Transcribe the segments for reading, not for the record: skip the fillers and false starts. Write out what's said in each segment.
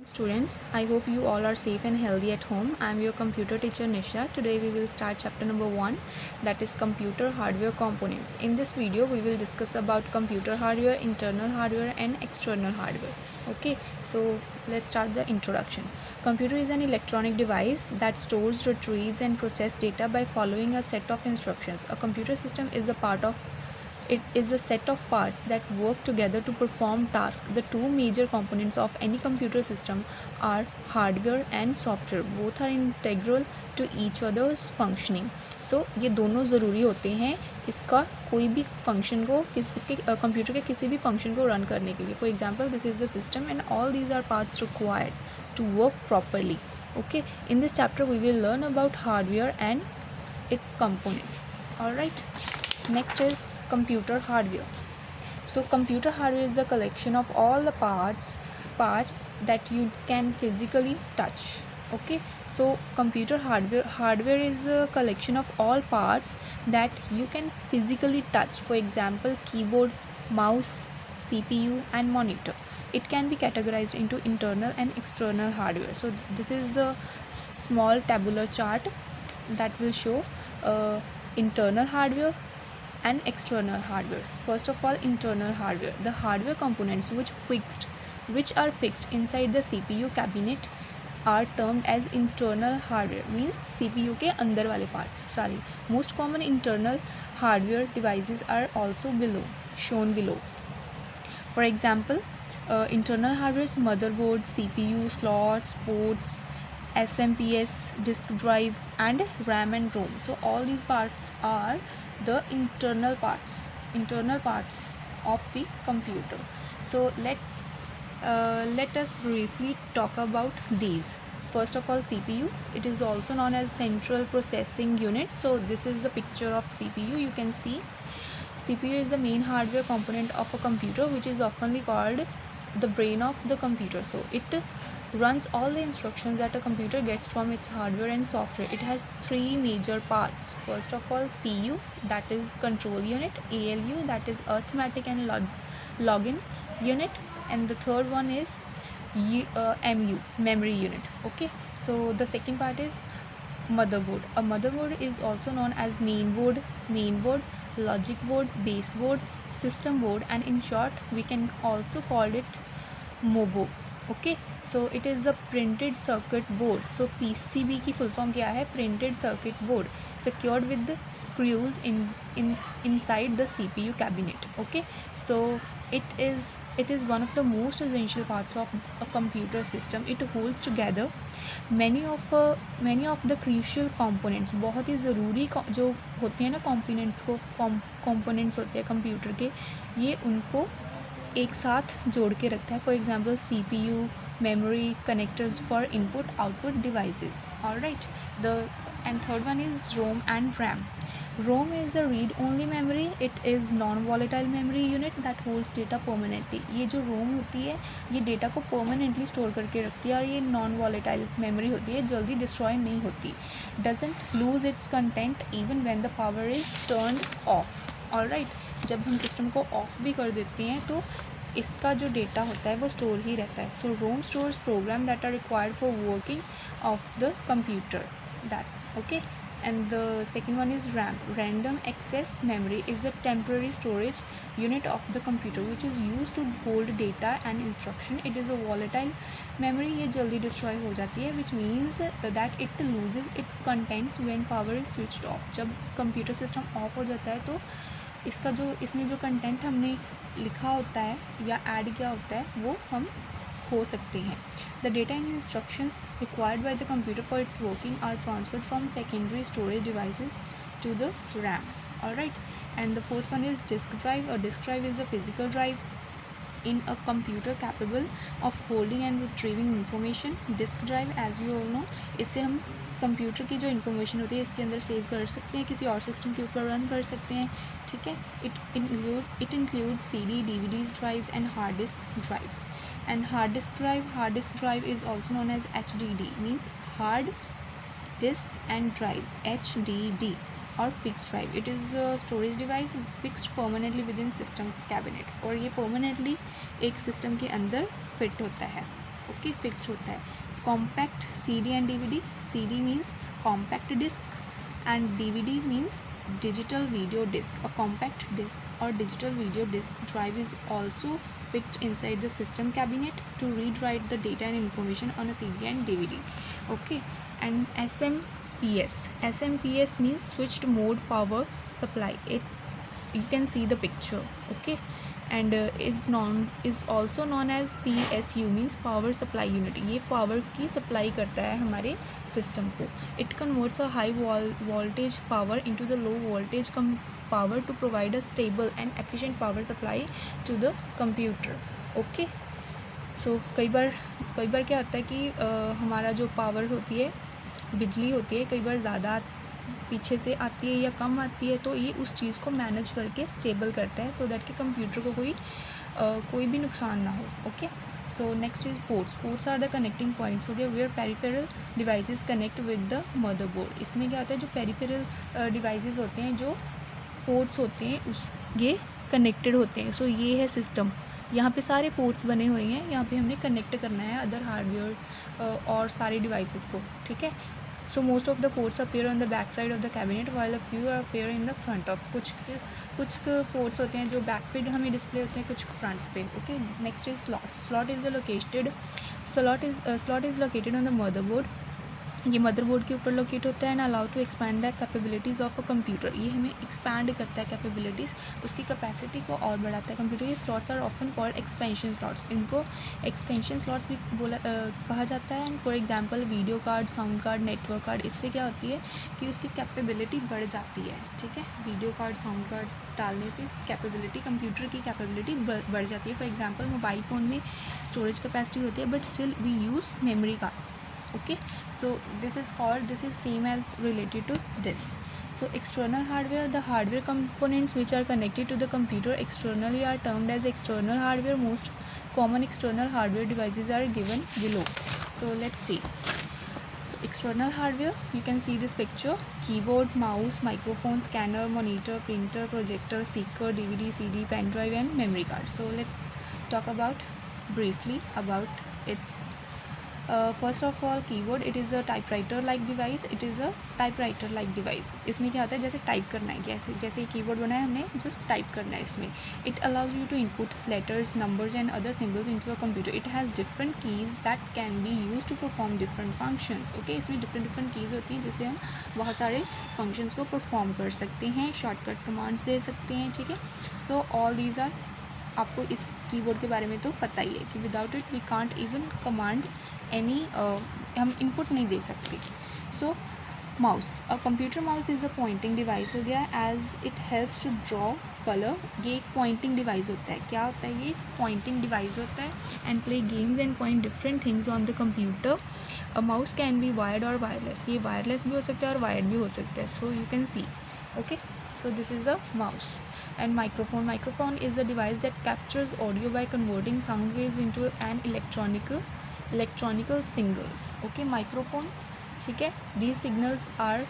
Students, I hope you all are safe and healthy at home. I am your computer teacher Nisha. Today we will start chapter number 1, that is computer hardware components. In this video we will discuss about computer hardware, internal hardware and external hardware. Okay, so let's start the introduction. Computer is an electronic device that stores, retrieves and processes data by following a set of instructions. A computer system is a set of parts that work together to perform tasks. The two major components of any computer system are hardware and software. Both are integral to each other's functioning. So ये दोनों ज़रूरी होते हैं इसका कोई भी function को इसके कंप्यूटर के किसी भी फंक्शन को रन करने के लिए. For example, this is the system and all these are parts required to work properly. Okay, in this chapter we will learn about hardware and its components. Alright, next is computer hardware. So computer hardware is the collection of all the parts that you can physically touch. Okay, so computer hardware is a collection of all parts that you can physically touch. For example, keyboard, mouse, CPU and monitor. It can be categorized into internal and external hardware. So this is the small tabular chart that will show internal hardware and external hardware. First of all, internal hardware. The hardware components which are fixed inside the CPU cabinet are termed as internal hardware. Means CPU के अंदर वाले parts सारी. Most common internal hardware devices are also shown below. For example, internal hardware is motherboard, CPU, slots, ports, SMPS, disk drive and RAM and ROM. So all these parts are the internal parts of the computer. So let us briefly talk about these. First of all, CPU. It is also known as central processing unit. So this is the picture of CPU. You can see CPU is the main hardware component of a computer, which is often called the brain of the computer. So it runs all the instructions that a computer gets from its hardware and software. It has three major parts. First of all, CU, that is control unit, ALU, that is arithmetic and login unit, and the third one is MU, memory unit. Okay, so the second part is motherboard. A motherboard is also known as main board, logic board, base board, system board, and in short we can also call it MOBO. Okay, so it is the printed circuit board. So PCB की full form क्या है? Printed circuit board, secured with the screws inside the CPU cabinet. Okay, so it is one of the most essential parts of a computer system. It holds together many of the crucial components. बहुत ही ज़रूरी जो होते हैं ना components होते हैं computer के, ये उनको एक साथ जोड़ के रखता है. For example, CPU, memory, connectors for input output devices. Alright, and third one is ROM and RAM. ROM is a read only memory. It is non volatile memory unit that holds data permanently. ये जो ROM होती है ये data को permanently store करके रखती है और ये non volatile memory होती है, जल्दी डिस्ट्रॉय नहीं होती. Doesn't lose its content even when the power is turned off. Alright, जब हम सिस्टम को ऑफ भी कर देते हैं तो इसका जो डेटा होता है वो स्टोर ही रहता है. So ROM stores program that are required for working of the computer that. Okay, and the second one is RAM. Random access memory is a temporary storage unit of the computer which is used to hold data and instruction. It is a volatile memory. ये जल्दी destroy हो जाती है, which means that it loses its contents when power is switched off. जब computer system off हो जाता है तो इसमें जो कंटेंट हमने लिखा होता है या ऐड किया होता है वो हम हो सकते हैं. The data and instructions required by the computer for its working are transferred from secondary storage devices to the RAM. Alright, and the fourth one is disk drive. A disk drive is a physical drive in a computer capable of holding and retrieving information. Disk drive, as you all know, इससे हम computer की जो information होती है इसके अंदर save कर सकते हैं, किसी और सिस्टम के ऊपर रन कर सकते हैं. ठीक है, it includes CD, DVDs, drives and hard disk drives. And hard disk drive is also known as HDD, means hard disk and drive, HDD, or fixed drive. It is a storage device fixed permanently within system cabinet, और ये permanently एक system के अंदर fit होता है. Okay, okay, fixed होता है. Compact CD and DVD. CD means compact disc and DVD means digital video disc. A compact disc or digital video disc drive is also fixed inside the system cabinet to read write the data and information on a CD and DVD. Okay, and SMPS means switched mode power supply. You can see the picture. Okay, and is also known as PSU means power supply unit. ये power की supply करता है हमारे system को. It converts a high voltage power into the low voltage power to provide a stable and efficient power supply to the computer. Okay, so कई बार क्या होता है कि हमारा जो power होती है, बिजली होती है, कई बार ज़्यादा पीछे से आती है या कम आती है, तो ये उस चीज़ को मैनेज करके स्टेबल करता है सो दैट कि कंप्यूटर को कोई भी नुकसान ना हो. Okay, so next is ports are the connecting points. हो गया where peripheral devices connect with the motherboard. इसमें क्या होता है, जो पेरिफेरल डिवाइसेस होते हैं, जो पोर्ट्स होते हैं, ये कनेक्टेड होते हैं. सो ये है सिस्टम, यहाँ पे सारे पोर्ट्स बने हुए हैं, यहाँ पे हमने कनेक्ट करना है अदर हार्डवेयर और सारे डिवाइसेस को. ठीक है, so most of the ports appear on the back side of the cabinet while the few are appear in the front of. कुछ पोर्ट्स होते हैं जो बैक पे हमें डिस्प्ले होते हैं, कुछ फ्रंट पे. Okay, next is slot is located on the motherboard. ये मदरबोर्ड के ऊपर लोकेट होता है and allow to expand the capabilities of a computer. ये हमें एक्सपैंड करता है कैपेबिलिटीज़, उसकी कैपेसिटी को और बढ़ाता है कंप्यूटर. ये slots are often called expansion slots. इनको एक्सपेंशन स्लॉट्स भी कहा जाता है. And for example video card, sound card, network card, इससे क्या होती है कि उसकी कैपेबिलिटी बढ़ जाती है. ठीक है, वीडियो कार्ड, साउंड कार्ड डालने से कैपेबिलिटी, कंप्यूटर की कैपेबिलिटी बढ़ जाती है. फॉर एग्जाम्पल मोबाइल फ़ोन में स्टोरेज कैपेसिटी होती है, but still we use memory card. Okay, so this is same as related to this. So external hardware, the hardware components which are connected to the computer externally are termed as external hardware. Most common external hardware devices are given below. So let's see. So external hardware, you can see this picture: keyboard, mouse, microphone, scanner, monitor, printer, projector, speaker, DVD, CD, pen drive and memory card. So let's talk about briefly about its first of all keyboard. It is a typewriter like device. इसमें क्या होता है, जैसे type करना है, जैसे keyboard बनाया हमने, जस्ट टाइप करना है इसमें. It allows you to input letters, numbers and other symbols into a computer. It has different keys that can be use to perform different functions. Okay, इसमें डिफरेंट कीज़ होती हैं जिससे हम बहुत सारे फंक्शंस को परफॉर्म कर सकते हैं, शॉर्टकट कमांड्स दे सकते हैं. ठीक है, सो ऑल दीज आर, आपको इस कीबोर्ड के बारे में तो पता ही है कि without it we can't even command any, हम इनपुट नहीं दे सकते. So mouse, a computer mouse is a pointing device. हो गया, as it helps to draw colour. ये एक पॉइंटिंग डिवाइस होता है. क्या होता है, ये पॉइंटिंग डिवाइस होता है. And play games and point different things on the computer. A mouse can be wired और वायरलेस. ये वायरलेस भी हो सकता है और वायर्ड भी हो सकता है. So you can see. Okay, so this is the mouse. And microphone is a device that captures audio by converting sound waves into an electronical signals. Okay, microphone, ठीक है, these signals are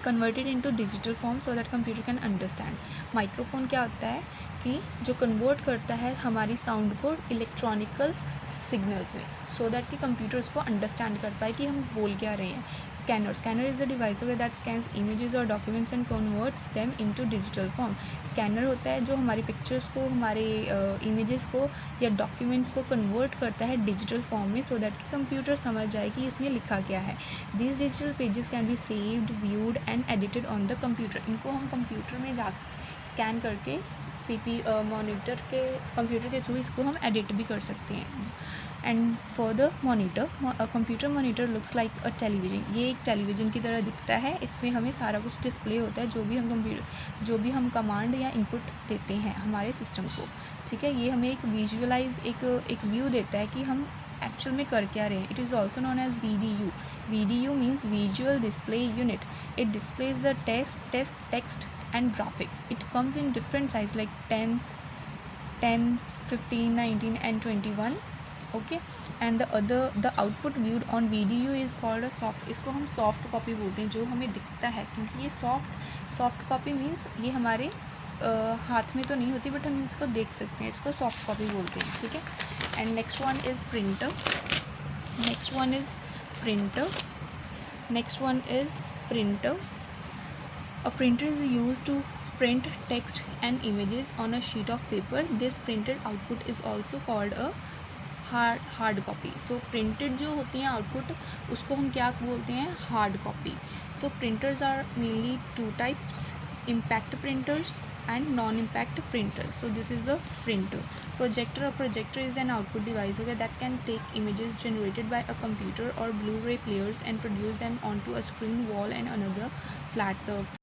converted into digital form so that computer can understand. microphone क्या होता है कि जो convert करता है हमारी साउंड को इलेक्ट्रॉनिकल सिग्नल्स में, सो दैट कि कंप्यूटर उसको अंडरस्टैंड कर पाए कि हम बोल क्या रहे हैं. स्कैनर इज़ अ डिवाइस होगा दैट स्कैन्स इमेजेस और documents and converts them into digital form. Scanner होता है जो हमारी पिक्चर्स को, हमारे इमेजेस को या डॉक्यूमेंट्स को कन्वर्ट करता है डिजिटल फॉर्म में, सो दैट कि कंप्यूटर समझ जाए कि इसमें लिखा क्या है. These digital pages can be saved, viewed and edited on the computer. इनको हम कंप्यूटर में जा स्कैन करके मॉनिटर के कंप्यूटर के थ्रू इसको हम एडिट भी कर सकते हैं. And for the monitor, computer monitor looks like a television. ये एक टेलीविज़न की तरह दिखता है. इसमें हमें सारा कुछ डिस्प्ले होता है, जो भी हम कमांड या इनपुट देते हैं हमारे सिस्टम को. ठीक है, ये हमें एक विजुअलाइज, एक व्यू देता है कि हम एक्चुअल में कर क्या रहे हैं. It is also known as VDU. VDU means visual display unit. It displays the text and graphics. It comes in different size like 10, 15, 19 and 21. Okay, and the output viewed on VDU is called a soft. इसको हम soft copy बोलते हैं, जो हमें दिखता है, क्योंकि ये सॉफ्ट कॉपी मीन्स ये हमारे हाथ में तो नहीं होती, बट हम इसको देख सकते हैं. इसको सॉफ्ट कॉपी बोलते हैं. ठीक है, and next one is printer. Next one is printer. Next one is printer. A printer is used to print text and images on a sheet of paper. This printed output is also called a hard copy. So printed जो होती हैं output, उसको हम क्या बोलते हैं? Hard copy. So printers are mainly two types: impact printers and non-impact printers. So this is a printer. Projector. A projector is an output device, okay, that can take images generated by a computer or Blu-ray players and produce them onto a screen, wall and another flat surface.